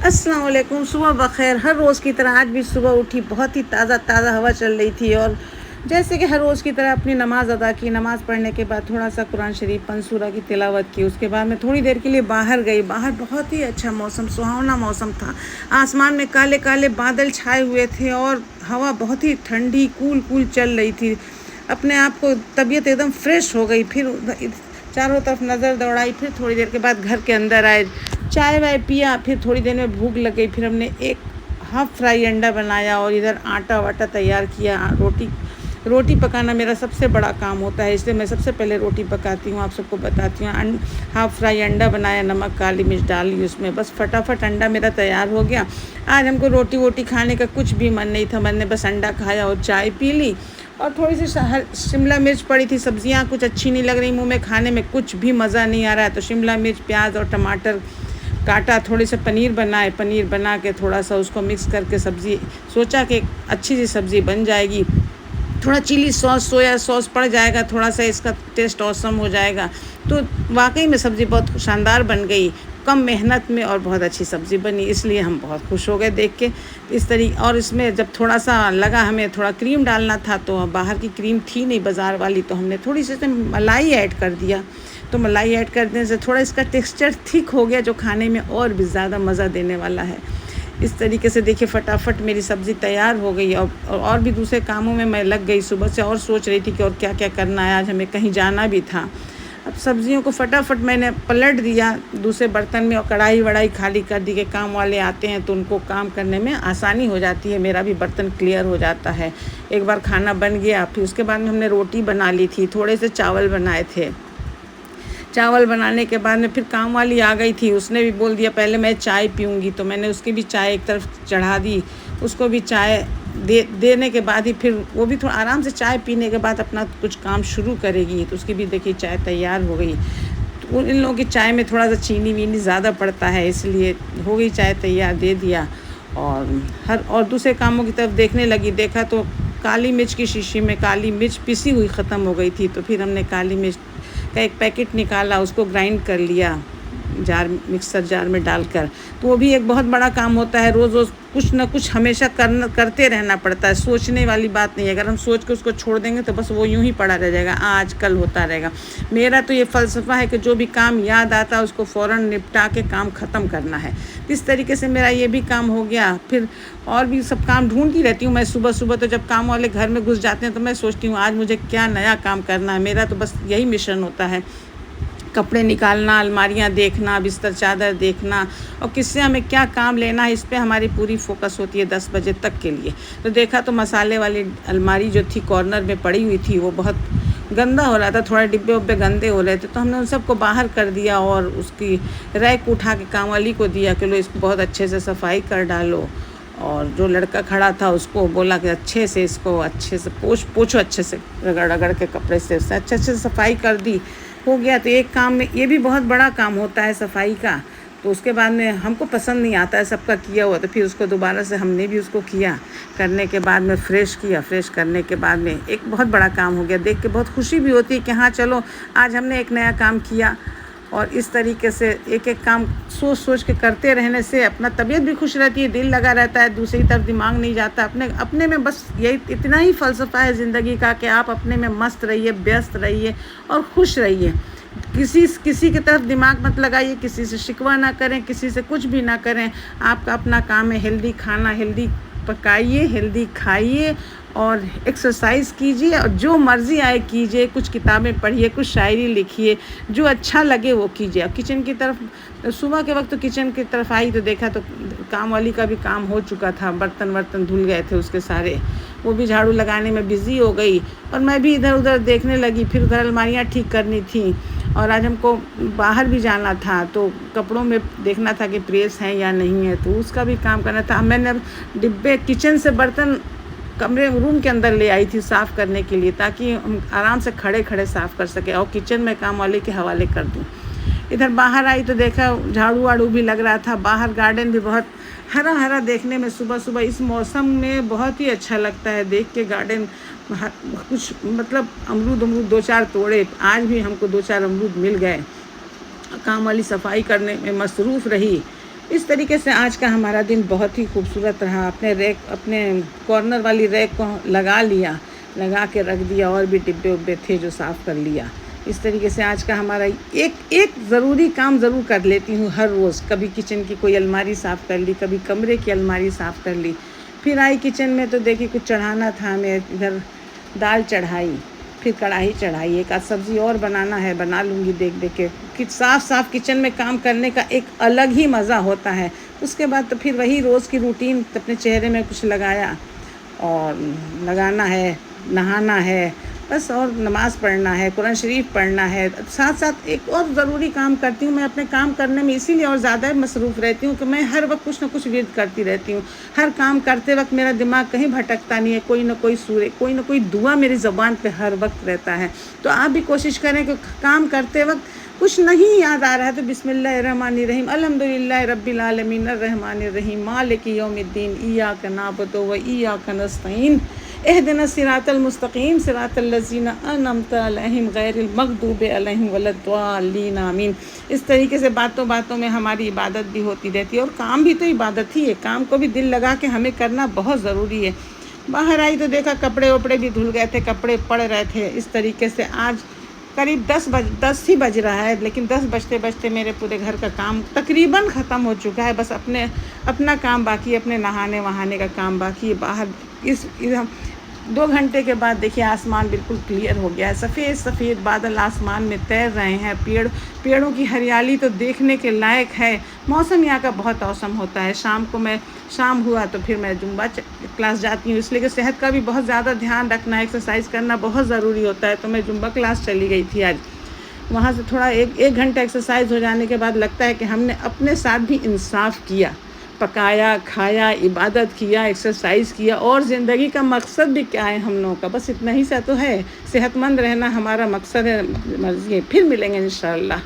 अस्सलाम वालेकुम। सुबह बख़ैर। हर रोज़ की तरह आज भी सुबह उठी, बहुत ही ताज़ा हवा चल रही थी और जैसे कि हर रोज़ की तरह अपनी नमाज़ अदा की। नमाज़ पढ़ने के बाद थोड़ा सा कुरान शरीफ पंसूरा की तिलावत की। उसके बाद मैं थोड़ी देर के लिए बाहर गई। बाहर बहुत ही अच्छा मौसम, सुहावना मौसम था। आसमान में काले काले बादल छाए हुए थे और हवा बहुत ही ठंडी कूल कूल चल रही थी। अपने आप को तबीयत एकदम फ्रेश हो गई। फिर चारों तरफ नज़र दौड़ाई। फिर थोड़ी देर के बाद घर के अंदर आए, चाय वाय पिया। फिर थोड़ी देर में भूख लग गई। फिर हमने एक हाफ़ फ्राई अंडा बनाया और इधर आटा वाटा तैयार किया। रोटी पकाना मेरा सबसे बड़ा काम होता है, इसलिए मैं सबसे पहले रोटी पकाती हूँ। आप सबको बताती हूँ। हाफ़ फ्राई अंडा बनाया, नमक काली मिर्च डाली उसमें, बस फटाफट अंडा मेरा तैयार हो गया। आज हमको रोटी वोटी खाने का कुछ भी मन नहीं था। मैंने बस अंडा खाया और चाय पी ली। और थोड़ी सी शिमला मिर्च पड़ी थी। सब्जियां कुछ अच्छी नहीं लग रही, मुंह में खाने में कुछ भी मज़ा नहीं आ रहा है, तो शिमला मिर्च प्याज और टमाटर काटा। थोड़े से पनीर बनाए। पनीर बना के थोड़ा सा उसको मिक्स करके सब्ज़ी, सोचा कि अच्छी सी सब्ज़ी बन जाएगी। थोड़ा चिली सॉस सोया सॉस पड़ जाएगा, थोड़ा सा इसका टेस्ट ऑसम हो जाएगा। तो वाकई में सब्ज़ी बहुत शानदार बन गई, कम मेहनत में, और बहुत अच्छी सब्ज़ी बनी। इसलिए हम बहुत खुश हो गए देख के इस तरीके। और इसमें जब थोड़ा सा लगा हमें थोड़ा क्रीम डालना था, तो बाहर की क्रीम थी नहीं बाज़ार वाली, तो हमने थोड़ी सी मलाई ऐड कर दिया। तो मलाई ऐड कर देने से थोड़ा इसका टेक्सचर थिक हो गया, जो खाने में और भी ज़्यादा मज़ा देने वाला है। इस तरीके से देखिए फटाफट मेरी सब्ज़ी तैयार हो गई। और भी दूसरे कामों में मैं लग गई सुबह से, और सोच रही थी कि और क्या क्या करना है। आज हमें कहीं जाना भी था। अब सब्ज़ियों को फटाफट मैंने पलट दिया दूसरे बर्तन में, और कढ़ाई वढ़ाई खाली कर दी कि काम वाले आते हैं तो उनको काम करने में आसानी हो जाती है, मेरा भी बर्तन क्लियर हो जाता है। एक बार खाना बन गया, फिर उसके बाद में हमने रोटी बना ली थी, थोड़े से चावल बनाए थे। चावल बनाने के बाद में फिर काम वाली आ गई थी, उसने भी बोल दिया पहले मैं चाय पीऊँगी, तो मैंने उसकी भी चाय एक तरफ चढ़ा दी। उसको भी चाय देने के बाद ही फिर वो भी थोड़ा आराम से चाय पीने के बाद अपना कुछ काम शुरू करेगी, तो उसकी भी देखिए चाय तैयार हो गई। तो इन लोगों की चाय में थोड़ा सा चीनी वीनी ज़्यादा पड़ता है, इसलिए हो गई चाय तैयार, दे दिया। और दूसरे कामों की तरफ देखने लगी। देखा तो काली मिर्च की शीशी में काली मिर्च पिसी हुई ख़त्म हो गई थी, तो फिर हमने काली मिर्च का एक पैकेट निकाला, उसको ग्राइंड कर लिया मिक्सर जार में डालकर। तो वो भी एक बहुत बड़ा काम होता है। रोज़ रोज़ कुछ ना कुछ हमेशा करते रहना पड़ता है, सोचने वाली बात नहीं है। अगर हम सोच के उसको छोड़ देंगे तो बस वो यूं ही पड़ा रह जाएगा, आज कल होता रहेगा। मेरा तो ये फ़लसफ़ा है कि जो भी काम याद आता है उसको फ़ौरन निपटा के काम ख़त्म करना है। इस तरीके से मेरा ये भी काम हो गया। फिर और भी सब काम ढूंढती रहती हूँ मैं सुबह सुबह। तो जब काम वाले घर में घुस जाते हैं तो मैं सोचती हूँ आज मुझे क्या नया काम करना है। मेरा तो बस यही मिशन होता है, कपड़े निकालना, अलमारियाँ देखना, बिस्तर चादर देखना, और किससे हमें क्या काम लेना है, इस पे हमारी पूरी फोकस होती है 10 बजे तक के लिए। तो देखा तो मसाले वाली अलमारी जो थी कॉर्नर में पड़ी हुई थी, वो बहुत गंदा हो रहा था, थोड़ा डिब्बे उब्बे गंदे हो रहे थे, तो हमने उन सबको बाहर कर दिया और उसकी रैक उठा के काम वाली को दिया कि लो इसको बहुत अच्छे से सफाई कर डालो। और जो लड़का खड़ा था उसको बोला कि अच्छे से इसको अच्छे से पोछो, अच्छे से रगड़ रगड़ के कपड़े से अच्छे से सफाई कर दी। हो गया। तो एक काम में ये भी बहुत बड़ा काम होता है सफाई का। तो उसके बाद में हमको पसंद नहीं आता है सबका किया हुआ, तो फिर उसको दोबारा से हमने भी उसको किया। करने के बाद में फ्रेश किया। फ्रेश करने के बाद में एक बहुत बड़ा काम हो गया। देख के बहुत खुशी भी होती है कि हाँ चलो आज हमने एक नया काम किया। और इस तरीके से एक एक काम सोच सोच के करते रहने से अपना तबीयत भी खुश रहती है, दिल लगा रहता है, दूसरी तरफ दिमाग नहीं जाता। अपने में बस यही इतना ही फ़लसफ़ा है ज़िंदगी का कि आप अपने में मस्त रहिए, व्यस्त रहिए और खुश रहिए। किसी की तरफ दिमाग मत लगाइए, किसी से शिकवा ना करें, किसी से कुछ भी ना करें। आपका अपना काम है, हेल्दी खाना, हेल्दी पकाइए, हेल्दी खाइए और एक्सरसाइज कीजिए, और जो मर्ज़ी आए कीजिए। कुछ किताबें पढ़िए, कुछ शायरी लिखिए, जो अच्छा लगे वो कीजिए। अब किचन की तरफ सुबह के वक्त तो किचन की तरफ आई तो देखा तो काम वाली का भी काम हो चुका था, बर्तन वर्तन धुल गए थे उसके सारे, वो भी झाड़ू लगाने में बिज़ी हो गई। और मैं भी इधर उधर देखने लगी। फिर घर अलमारियाँ ठीक करनी थी, और आज हमको बाहर भी जाना था, तो कपड़ों में देखना था कि प्रेस है या नहीं है, तो उसका भी काम करना था। मैंने डिब्बे किचन से बर्तन कमरे रूम के अंदर ले आई थी साफ़ करने के लिए, ताकि हम आराम से खड़े खड़े साफ़ कर सके, और किचन में काम वाले के हवाले कर दूँ। इधर बाहर आई तो देखा झाड़ू वाड़ू भी लग रहा था। बाहर गार्डन भी बहुत हरा हरा देखने में सुबह सुबह इस मौसम में बहुत ही अच्छा लगता है देख के। गार्डन कुछ मतलब अमरूद 2-4 तोड़े, आज भी हमको 2-4 अमरूद मिल गए। काम वाली सफाई करने में मसरूफ़ रही। इस तरीके से आज का हमारा दिन बहुत ही खूबसूरत रहा। अपने कॉर्नर वाली रैक को लगा के रख दिया, और भी डिब्बे उब्बे थे जो साफ़ कर लिया। इस तरीके से आज का हमारा एक ज़रूरी काम ज़रूर कर लेती हूँ हर रोज़। कभी किचन की कोई अलमारी साफ़ कर ली, कभी कमरे की अलमारी साफ़ कर ली। फिर आई किचन में तो देखिए कुछ चढ़ाना था, मैं इधर दाल चढ़ाई, फिर कढ़ाई चढ़ाई, एक आध सब्ज़ी और बनाना है, बना लूँगी देख देख के। कि साफ़ किचन में काम करने का एक अलग ही मज़ा होता है। उसके बाद तो फिर वही रोज़ की रूटीन, अपने चेहरे में कुछ लगाया और लगाना है, नहाना है बस, और नमाज़ पढ़ना है, कुरान शरीफ पढ़ना है। साथ साथ एक और ज़रूरी काम करती हूँ मैं। अपने काम करने में इसीलिए और ज़्यादा मसरूफ़ रहती हूँ कि मैं हर वक्त कुछ ना कुछ विर्द करती रहती हूँ। हर काम करते वक्त मेरा दिमाग कहीं भटकता नहीं है, कोई ना कोई सूरत, कोई ना कोई दुआ मेरी ज़बान पे हर वक्त रहता है। तो आप भी कोशिश करें कि काम करते वक्त कुछ नहीं याद आ रहा है तो बिस्मिल्लाहिर्रहमानिर्रहीम अल्हम्दुलिल्लाहि रब्बिल आलमीन अर्रहमानिर्रहीम मालिकि यौमिद्दीन इय्याका नअबुदु व इय्याका नस्तईन इहदिनस सिरातल मुस्तकीम सिरातल लज़ीना अनअमता अलैहिम गैरिल मग़दूबि अलैहिम वलद्दाल्लीन आमीन। इस तरीके से बातों बातों में हमारी इबादत भी होती रहती है, और काम भी तो इबादत ही है। काम को भी दिल लगा के हमें करना बहुत ज़रूरी है। बाहर आई तो देखा कपड़े वपड़े भी धुल गए थे, कपड़े पड़ रहे थे। इस तरीके से आज करीब 10 ही बज रहा है, लेकिन 10 बजते बजते मेरे पूरे घर का काम तकरीबन ख़त्म हो चुका है। बस अपना काम बाकी है, अपने नहाने वहाने का काम बाकी है। बाहर इस 2 घंटे के बाद देखिए आसमान बिल्कुल क्लियर हो गया है। सफ़ेद सफ़ेद बादल आसमान में तैर रहे हैं। पेड़ों की हरियाली तो देखने के लायक है। मौसम यहाँ का बहुत औसम होता है। शाम हुआ तो फिर मैं जुम्बा क्लास जाती हूँ, इसलिए कि सेहत का भी बहुत ज़्यादा ध्यान रखना है, एक्सरसाइज करना बहुत ज़रूरी होता है। तो मैं जुम्बा क्लास चली गई थी आज। वहाँ से थोड़ा एक घंटा एक्सरसाइज हो जाने के बाद लगता है कि हमने अपने साथ भी इंसाफ किया, पकाया, खाया, इबादत किया, एक्सरसाइज किया। और ज़िंदगी का मकसद भी क्या है हम लोगों का? बस इतना ही सा तो है, सेहतमंद रहना हमारा मकसद है, मर्ज़ी है। फिर मिलेंगे इंशाअल्लाह।